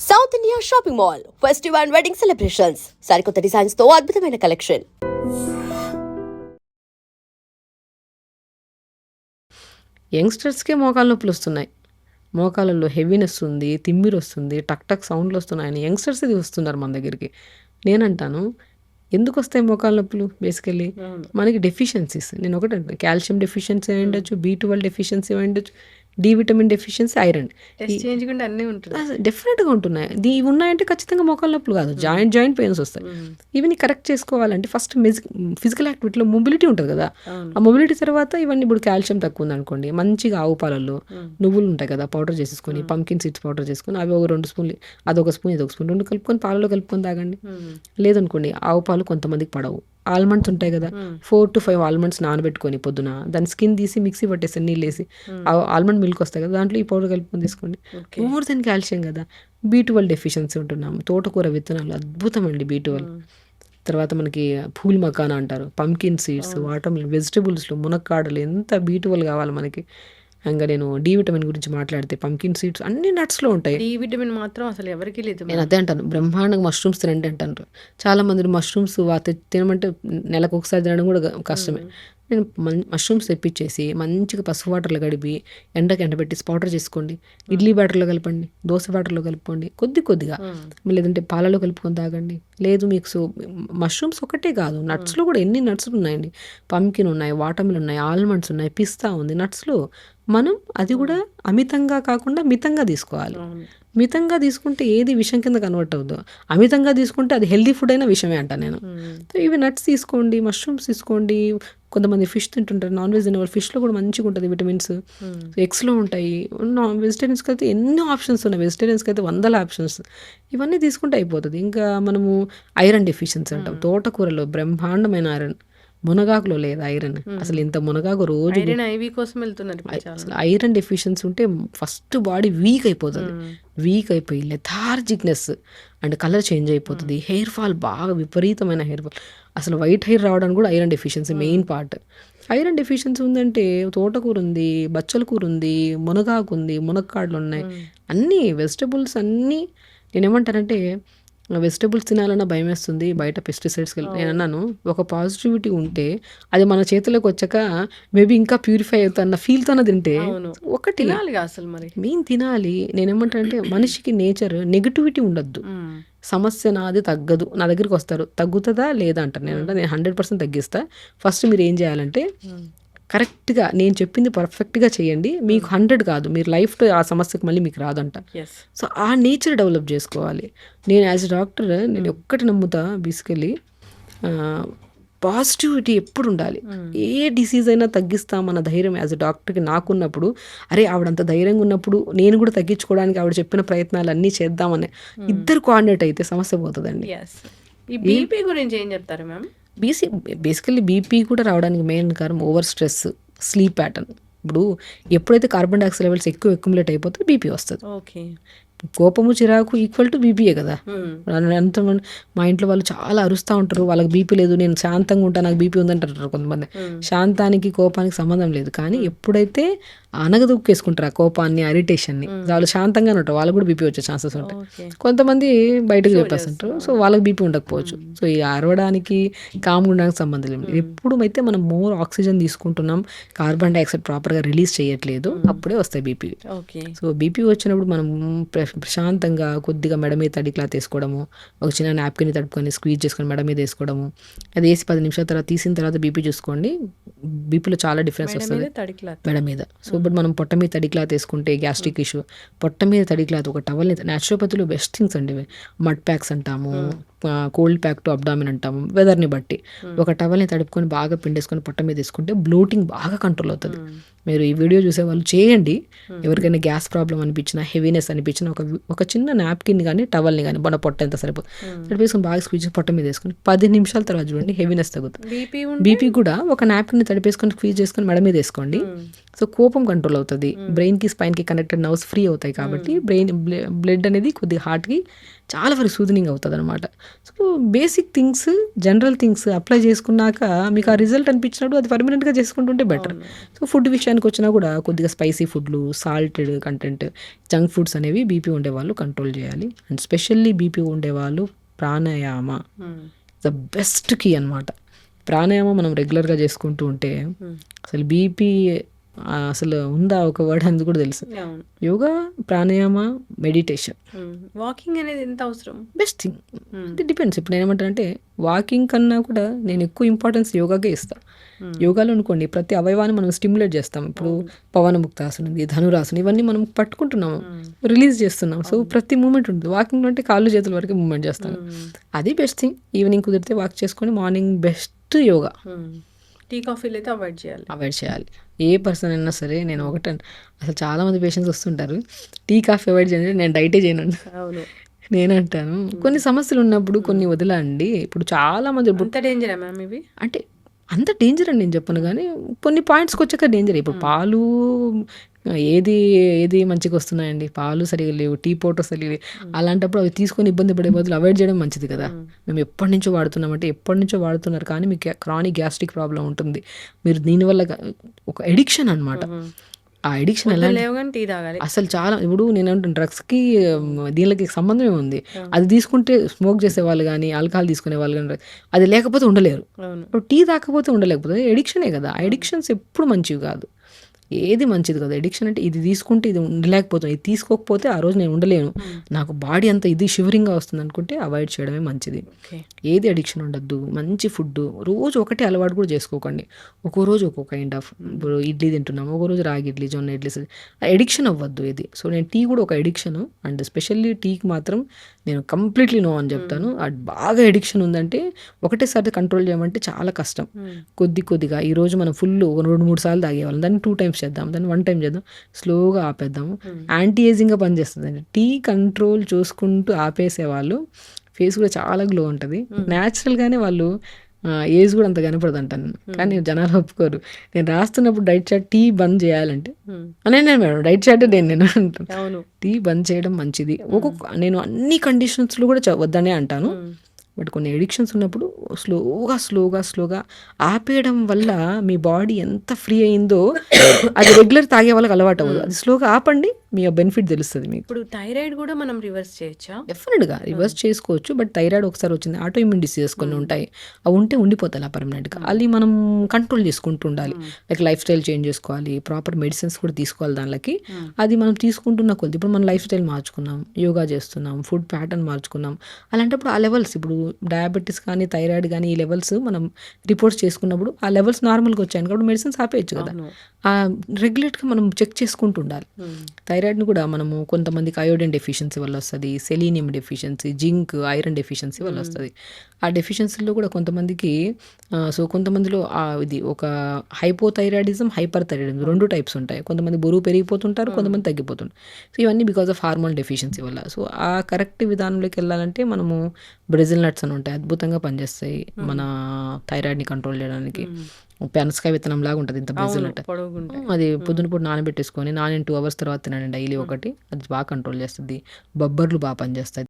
South India shopping mall festive and wedding celebrations సరికొత్త designs తో అద్భుతమైన కలెక్షన్. యంగ్స్టర్స్కే మోకాలు నొప్పులు వస్తున్నాయి. మోకాళ్ళలో హెవీనెస్ ఉంది, తిమ్మిరి వస్తుంది, టక్ టక్ సౌండ్లు వస్తున్నాయని యంగ్స్టర్స్ ఇది వస్తున్నారు మన దగ్గరికి. నేనంటాను, ఎందుకు వస్తాయి మోకాళ్ళ నొప్పులు? బేసికల్లీ మనకి డెఫిషియన్సీస్. నేను ఒకటి అంటే కాల్షియం డెఫిషియన్సీ అయి ఉండొచ్చు, B12 డెఫిషియన్సీ అయి ఉండొచ్చు, డి విటమిన్ డెఫిషియన్సీ, ఐరన్ డెఫినెట్గా ఉంటున్నాయి. ఇవి ఉన్నాయంటే ఖచ్చితంగా మోకాళ్ళ నొప్పులు కాదు, జాయింట్ పెయిన్స్ వస్తాయి. ఇవన్నీ కరెక్ట్ చేసుకోవాలంటే ఫస్ట్ ఫిజికల్ యాక్టివిటీలో మొబిలిటీ ఉంటుంది కదా. ఆ మొబిలిటీ తర్వాత ఇవన్నీ ఇప్పుడు కాల్షియం తక్కువ ఉంది అనుకోండి, మంచిగా ఆవు పాలల్లో నువ్వులు ఉంటాయి కదా, పౌడర్ చేసేసుకొని పంకిన్ సీడ్స్ పౌడర్ చేసుకొని అవి ఒక 2 స్పూన్లు, అదొక స్పూన్ ఇదొక స్పూన్ 2 కలుపుకొని పాలలో కలుపుకొని తాగండి. లేదనుకోండి ఆవు పాలు కొంతమందికి పడవు, ఆల్మండ్స్ ఉంటాయి కదా, 4 to 5 ఆల్మండ్స్ నానబెట్టుకొని పొద్దున దాని స్కిన్ తీసి మిక్సీ పట్టేసి నీళ్ళు వేసి ఆల్మండ్ మిల్క్ వస్తాయి కదా, దాంట్లో ఈ పౌడర్ కలుపుకొని తీసుకోండి. మోర్ దెన్ కాల్షియం కదా. B12 డెఫిషియన్సీ ఉంటున్నాం. తోటకూర విత్తనాలు అద్భుతం అండి B12. తర్వాత మనకి పూల్ మకానా అంటారు, పంకిన్ సీడ్స్, వాటర్ మిలన్, వెజిటబుల్స్లో మునక్కాడలు, ఎంత B12 కావాలి మనకి. ఇంకా నేను డి విటమిన్ గురించి మాట్లాడితే పంకిన్ సీడ్స్ అన్ని నట్స్లో ఉంటాయి. డి విటమిన్ మాత్రం అసలు ఎవరికి లేదు. నేను అదే అంటాను, బ్రహ్మాండంగా మష్రూమ్స్ తినండి అంటారు. చాలా మంది మష్రూమ్స్ తినమంటే నెలకు ఒకసారి తినడం కూడా కష్టమే. నేను మష్రూమ్స్ తెప్పించేసి మంచిగా పసుపు వాటర్లో గడిపి ఎండబెట్టి పౌడర్ చేసుకోండి, ఇడ్లీ బ్యాటర్లో కలపండి, దోశ బ్యాటర్లో కలుపుకోండి, కొద్దిగా. లేదంటే పాలలో కలుపుకొని తాగండి. లేదు మీకు మష్రూమ్స్ ఒకటే కాదు, నట్స్లో కూడా ఎన్ని నట్స్లు ఉన్నాయండి. పంకిన్ ఉన్నాయి, వాటర్ మిలన్ ఉన్నాయి, ఆల్మండ్స్ ఉన్నాయి, పిస్తా ఉంది. నట్స్లో మనం అది కూడా అమితంగా కాకుండా మితంగా తీసుకోవాలి. మితంగా తీసుకుంటే ఏది విషం కింద కన్వర్ట్ అవుద్దు, అమితంగా తీసుకుంటే అది హెల్దీ ఫుడ్ అయినా విషమే అంట నేను. ఇవి నట్స్ తీసుకోండి, మష్రూమ్స్ తీసుకోండి. కొంతమంది ఫిష్ తింటుంటారు, నాన్ వెజ్ తినేవాళ్ళు. ఫిష్లో కూడా మంచిగా ఉంటుంది విటమిన్స్, ఎగ్స్లో ఉంటాయి. వెజిటేరియన్స్కి అయితే ఎన్నో ఆప్షన్స్ ఉన్నాయి, వెజిటేరియన్స్కి అయితే 100 ఆప్షన్స్. ఇవన్నీ తీసుకుంటే అయిపోతుంది. ఇంకా మనము ఐరన్ డెఫిషియన్సీ అంటాం. తోటకూరలో బ్రహ్మాండమైన ఐరన్, మునగాకులో లేదు ఐరన్. అసలు ఇంత మునగాకు రోజు అసలు ఐరన్ డెఫిషియన్సీ ఉంటే ఫస్ట్ బాడీ వీక్ అయిపోతుంది. వీక్ అయిపోయి లెథార్జిక్నెస్ అండ్ కలర్ చేంజ్ అయిపోతుంది. హెయిర్ ఫాల్ బాగా విపరీతమైన హెయిర్ ఫాల్, అసలు వైట్ హెయిర్ రావడానికి కూడా iron deficiency main part. Iron deficiency ఉందంటే తోటకూర ఉంది, బచ్చల కూర ఉంది, మునగాకు ఉంది, మునక్కాడలు ఉన్నాయి, అన్నీ వెజిటబుల్స్ అన్నీ. నేనేమంటానంటే వెజిటబుల్స్ తినాలన్నా భయం వేస్తుంది బయట పెస్టిసైడ్స్కి. నేను అన్నాను, ఒక పాజిటివిటీ ఉంటే అది మన చేతిలోకి వచ్చాక మేబీ ఇంకా ప్యూరిఫై అవుతున్న ఫీల్తోనే తింటే ఒకటి అసలు మరి మెయిన్ తినాలి. నేనేమంటానంటే మనిషికి నేచర్ నెగిటివిటీ ఉండద్దు. సమస్య నాది తగ్గదు, నా దగ్గరికి వస్తారు, తగ్గుతుందా లేదా అంటారు. నేను 100% తగ్గిస్తా. ఫస్ట్ మీరు ఏం చేయాలంటే కరెక్ట్గా నేను చెప్పింది పర్ఫెక్ట్గా చేయండి. మీకు 100 కాదు, మీరు లైఫ్లో ఆ సమస్యకు మళ్ళీ మీకు రాదంట. సో ఆ నేచర్ డెవలప్ చేసుకోవాలి. నేను యాజ్ ఎ డాక్టర్ నేను ఒక్కటి నమ్ముతా, బేసికలీ పాజిటివిటీ ఎప్పుడు ఉండాలి. ఏ డిసీజ్ అయినా తగ్గిస్తామన్న ధైర్యం యాజ్ ఎ డాక్టర్కి నాకున్నప్పుడు, అరే ఆవిడంత ధైర్యంగా ఉన్నప్పుడు నేను కూడా తగ్గించుకోవడానికి ఆవిడ చెప్పిన ప్రయత్నాలు అన్నీ చేద్దామని ఇద్దరు కోఆర్డినేట్ అయితే సమస్య పోతుందండి. ఈ బీపీ గురించి ఏం చెప్తారు మ్యామ్? బేసికల్లీ బీపీ కూడా రావడానికి మెయిన్ కారణం ఓవర్ స్ట్రెస్, స్లీప్ ప్యాటర్న్. ఇప్పుడు ఎప్పుడైతే కార్బన్ డైఆక్సైడ్ లెవెల్స్ ఎక్కువ అక్యుములేట్ అయిపోతే బీపీ వస్తుంది. ఓకే, కోపము చిరాకు ఈక్వల్ టు బీపీయే కదా. అంత మా ఇంట్లో వాళ్ళు చాలా అరుస్తూ ఉంటారు, వాళ్ళకి బీపీ లేదు, నేను శాంతంగా ఉంటాను నాకు బీపీ ఉందంటారు కొంతమంది. శాంతానికి కోపానికి సంబంధం లేదు, కానీ ఎప్పుడైతే అనగదొక్కేసుకుంటారు ఆ కోపాన్ని, ఇరిటేషన్ని, వాళ్ళు శాంతంగానే ఉంటారు, వాళ్ళకి కూడా బీపీ వచ్చే ఛాన్సెస్ ఉంటాయి. కొంతమంది బయటకు చెప్పేస్తుంటారు, సో వాళ్ళకి బీపీ ఉండకపోవచ్చు. సో ఈ అరవడానికి కామ్గా ఉండడానికి సంబంధం లేదు. ఎప్పుడు అయితే మనం మోర్ ఆక్సిజన్ తీసుకుంటున్నాం, కార్బన్ డైఆక్సైడ్ ప్రాపర్గా రిలీజ్ చేయట్లేదు, అప్పుడే వస్తాయి బీపీ. సో బీపీ వచ్చినప్పుడు మనం ప్రశాంతంగా కొద్దిగా మెడ మీద తడి క్లాత్ వేసుకోవడము, ఒక చిన్న నాప్కిన్ తడుపుకొని స్క్వీజ్ చేసుకొని మెడ మీద వేసుకోవడము, అది వేసి 10 నిమిషాల తర్వాత తీసిన తర్వాత బీపీ చూసుకోండి. బీపీలో చాలా డిఫరెన్స్ వస్తుంది మెడ మీద. సో ఇప్పుడు మనం పొట్ట మీద తడి క్లాత్ వేసుకుంటే గ్యాస్ట్రిక్ ఇష్యూ, పొట్ట మీద తడి క్లాత్, ఒక టవల్ని, న్యాచురోపతిలో బెస్ట్ థింగ్స్ అండి మడ్ ప్యాక్స్ అంటాము, కోల్డ్ ప్యాక్ టు అబ్డామిన్ అంటాము, వెదర్ని బట్టి. ఒక టవల్ని తడుపుకొని బాగా పిండేసుకొని పొట్ట మీద వేసుకుంటే బ్లోటింగ్ బాగా కంట్రోల్ అవుతుంది. మీరు ఈ వీడియో చూసే వాళ్ళు చేయండి. ఎవరికైనా గ్యాస్ ప్రాబ్లం అనిపించినా, హెవీనెస్ అనిపించినా ఒక చిన్న నాప్కిన్ కానీ టవల్ని కానీ మన పొట్ట ఎంత సరిపోతుంది తడిపేసుకొని బాగా స్క్వీజ్ పొట్ట మీద వేసుకొని 10 నిమిషాల తర్వాత చూడండి హెవీనెస్ తగ్గుతుంది. బీపీ కూడా ఒక నాప్కిన్ తడిపేసుకొని స్క్వీజ్ చేసుకొని మెడ మీద వేసుకోండి. సో కోపం కంట్రోల్ అవుతుంది, బ్రెయిన్కి స్పైన్కి కనెక్టెడ్ నర్వ్స్ ఫ్రీ అవుతాయి, కాబట్టి బ్రెయిన్ బ్లడ్ అనేది కొద్దిగా హార్ట్కి చాలా వరకు సూదనింగ్ అవుతుంది అనమాట. So basic things, general things apply చేసుకున్నాక మీకు ఆ రిజల్ట్ అనిపించినప్పుడు అది పర్మనెంట్గా చేసుకుంటుంటే బెటర్. సో ఫుడ్ విషయానికి వచ్చినా కూడా కొద్దిగా స్పైసీ ఫుడ్లు, సాల్టెడ్ కంటెంట్, జంక్ ఫుడ్స్ అనేవి బీపీ ఉండేవాళ్ళు కంట్రోల్ చేయాలి. అండ్ స్పెషల్లీ బీపీ ఉండేవాళ్ళు ప్రాణాయామ ద బెస్ట్ కీ అనమాట. ప్రాణాయామం మనం రెగ్యులర్గా చేసుకుంటూ ఉంటే అసలు బీపీ అసలు ఉందా ఒక వర్డ్ అని కూడా తెలుసు. అవును. యోగా, ప్రాణాయామ, మెడిటేషన్ వాకింగ్ అనేది ఎంత అవసరం? Best thing. ఇది డిపెండ్స్. ఇప్పుడు నేను ఏమంటానంటే వాకింగ్ కన్నా కూడా నేను ఎక్కువ ఇంపార్టెన్స్ యోగాకే ఇస్తాను. యోగాలో అనుకోండి ప్రతి అవయవాన్ని మనం స్టిమ్యులేట్ చేస్తాం. ఇప్పుడు పవనముక్తాసనం ఉంది, ధనురాసనం, ఇవన్నీ మనం పట్టుకుంటున్నాము, రిలీజ్ చేస్తున్నాం. సో ప్రతి మూమెంట్ ఉంటుంది. వాకింగ్ అంటే కాళ్ళు చేతుల వరకు మూమెంట్ చేస్తాను. అది బెస్ట్ థింగ్. ఈవినింగ్ కుదిరితే వాక్ చేసుకొని మార్నింగ్ బెస్ట్ యోగా. టీ కాఫీలు అయితే అవాయిడ్ చేయాలి. ఏ పర్సన్ అయినా సరే. నేను ఒకటే అసలు చాలామంది పేషెంట్స్ వస్తుంటారు టీ కాఫీ అవాయిడ్ చేయండి, నేను డైటే చేయను. అవును. నేనంటాను కొన్ని సమస్యలు ఉన్నప్పుడు కొన్ని వదలండి. ఇప్పుడు చాలామంది అంత డేంజరా మ్యామ్ ఇవి? అంటే అంత డేంజర్ అని నేను చెప్పను, కానీ కొన్ని పాయింట్స్కి వచ్చాక డేంజర్. ఇప్పుడు పాలు ఏది మంచిగా వస్తున్నాయండి, పాలు సరిగా లేవు, టీ పౌడర్ సరిగా లేవు. అలాంటప్పుడు అవి తీసుకొని ఇబ్బంది పడే బదులు అవాయిడ్ చేయడం మంచిది కదా. మేము ఎప్పటి నుంచో వాడుతున్నామంటే ఎప్పటి నుంచో వాడుతున్నారు, కానీ మీకు క్రానిక్ గ్యాస్ట్రిక్ ప్రాబ్లం ఉంటుంది. మీరు దీనివల్ల ఒక ఎడిక్షన్ అనమాట. ఆ ఎడిక్షన్ ఎలా టీ తాగాలి అసలు చాలా. ఇప్పుడు నేను డ్రగ్స్కి దీనికి సంబంధమే ఉంది. అది తీసుకుంటే స్మోక్ చేసే వాళ్ళు కానీ, ఆల్కహాల్ తీసుకునే వాళ్ళు కానీ అది లేకపోతే ఉండలేరు. ఇప్పుడు టీ తాకపోతే ఉండలేకపోతే ఎడిక్షనే కదా. ఆ ఎడిక్షన్స్ ఎప్పుడు మంచివి కాదు, ఏది మంచిది కదా. ఎడిక్షన్ అంటే ఇది తీసుకుంటే ఇది ఉండలేకపోతాను, ఇది తీసుకోకపోతే ఆ రోజు నేను ఉండలేను, నాకు బాడీ అంతా ఇది షివరింగ్గా వస్తుంది అనుకుంటే అవాయిడ్ చేయడమే మంచిది. ఏది అడిక్షన్ ఉండద్దు. మంచి ఫుడ్ రోజు ఒకటే అలవాటు కూడా చేసుకోకండి. ఒక్కో రోజు ఒక్కో కైండ్ ఆఫ్. ఇప్పుడు ఇడ్లీ తింటున్నాము, ఒక్కో రోజు రాగి ఇడ్లీ, జొన్న ఇడ్లీ, ఎడిక్షన్ అవ్వద్దు ఇది. సో నేను టీ కూడా ఒక ఎడిక్షన్. అండ్ స్పెషల్లీ టీకి మాత్రం నేను కంప్లీట్లీ నో అని చెప్తాను. అది బాగా ఎడిక్షన్ ఉందంటే ఒకటేసారి కంట్రోల్ చేయమంటే చాలా కష్టం. కొద్దిగా ఈరోజు మనం ఫుల్ 2-3 సార్లు తాగేవాళ్ళం, దాన్ని 2 టైమ్స్ చేద్దాం, దాన్ని 1 టైం చేద్దాం, స్లోగా ఆపేద్దాము. యాంటీ ఏజింగ్గా పనిచేస్తుంది. టీ కంట్రోల్ చూసుకుంటూ ఆపేసేవాళ్ళు ఫేస్ కూడా చాలా గ్లో ఉంటుంది. న్యాచురల్గానే వాళ్ళు ఏజ్ కూడా అంత కనపడదు అంటాను, కానీ జనాలు ఒప్పుకోరు. నేను రాస్తున్నప్పుడు డైట్ చార్ట్ టీ బంద్ చేయాలంటే నేను మేడం డైట్ చార్ట్ నేను అంటాను. టీ బంద్ చేయడం మంచిది. నేను అన్ని కండిషన్స్లో కూడా వద్దనే అంటాను. బట్ కొన్ని ఎడిక్షన్స్ ఉన్నప్పుడు స్లోగా ఆపేయడం వల్ల మీ బాడీ ఎంత ఫ్రీ అయిందో అది రెగ్యులర్ తాగే వాళ్ళకి అలవాటు అవ్వదు. అది స్లోగా ఆపండి, మీ బెనిఫిట్ తెలుస్తుంది మీకు. ఇప్పుడు థైరాయిడ్ కూడా మనం రివర్స్ చేయొచ్చా? డెఫినెట్గా రివర్స్ చేసుకోవచ్చు. బట్ థైరాయిడ్ ఒకసారి వచ్చింది, ఆటో ఇమ్యూన్ డిసీజెస్ కొన్ని ఉంటాయి, అవి ఉంటే ఉండిపోతాయి అలా పర్మనెంట్గా. అది మనం కంట్రోల్ చేసుకుంటూ ఉండాలి. లైక్ లైఫ్ స్టైల్ చేంజ్ చేసుకోవాలి, ప్రాపర్ మెడిసిన్స్ కూడా తీసుకోవాలి దానికి. అది మనం తీసుకుంటున్న కొద్ది ఇప్పుడు మనం లైఫ్ స్టైల్ మార్చుకున్నాం, యోగా చేస్తున్నాం, ఫుడ్ ప్యాటర్న్ మార్చుకున్నాం, అలాంటప్పుడు ఆ లెవెల్స్ ఇప్పుడు డయాబెటీస్ కానీ థైరాయిడ్ కానీ ఈ లెవెల్స్ మనం రిపోర్ట్స్ చేసుకున్నప్పుడు ఆ లెవెల్స్ నార్మల్గా వచ్చాయి కాబట్టి మెడిసిన్స్ ఆపేయచ్చు కదా. రెగ్యులేట్గా మనం చెక్ చేసుకుంటూ ఉండాలి. థైరాయిడ్ని కూడా మనము కొంతమందికి అయోడిన్ డెఫిషియన్సీ వల్ల వస్తుంది, selenium deficiency, zinc, iron deficiency వల్ల వస్తుంది. ఆ డెఫిషియన్సీలో కూడా కొంతమందికి సో కొంతమందిలో ఇది ఒక హైపోథైరాయిడిజం, హైపర్ థైరాయిడిజం 2 టైప్స్ ఉంటాయి. కొంతమంది బరువు పెరిగిపోతుంటారు, కొంతమంది తగ్గిపోతుంటారు. సో ఇవన్నీ బికాస్ ఆఫ్ హార్మోన్ డెఫిషియన్సీ వల్ల. సో ఆ కరెక్ట్ విధానంలోకి వెళ్ళాలంటే మనము బ్రెజిల్ నట్స్ అని ఉంటాయి, అద్భుతంగా పనిచేస్తాయి మన థైరాయిడ్ని కంట్రోల్ చేయడానికి. పెనసకాయ విత్తనం లాగా ఉంటుంది ఇంత బ్రెజిల్ నట్. అది పొద్దునపూట నానబెట్టేసుకొని 2 hours తర్వాత తినండి డైలీ ఒకటి. అది బాగా కంట్రోల్ చేస్తుంది. బొబ్బర్లు బాగా పనిచేస్తాయి.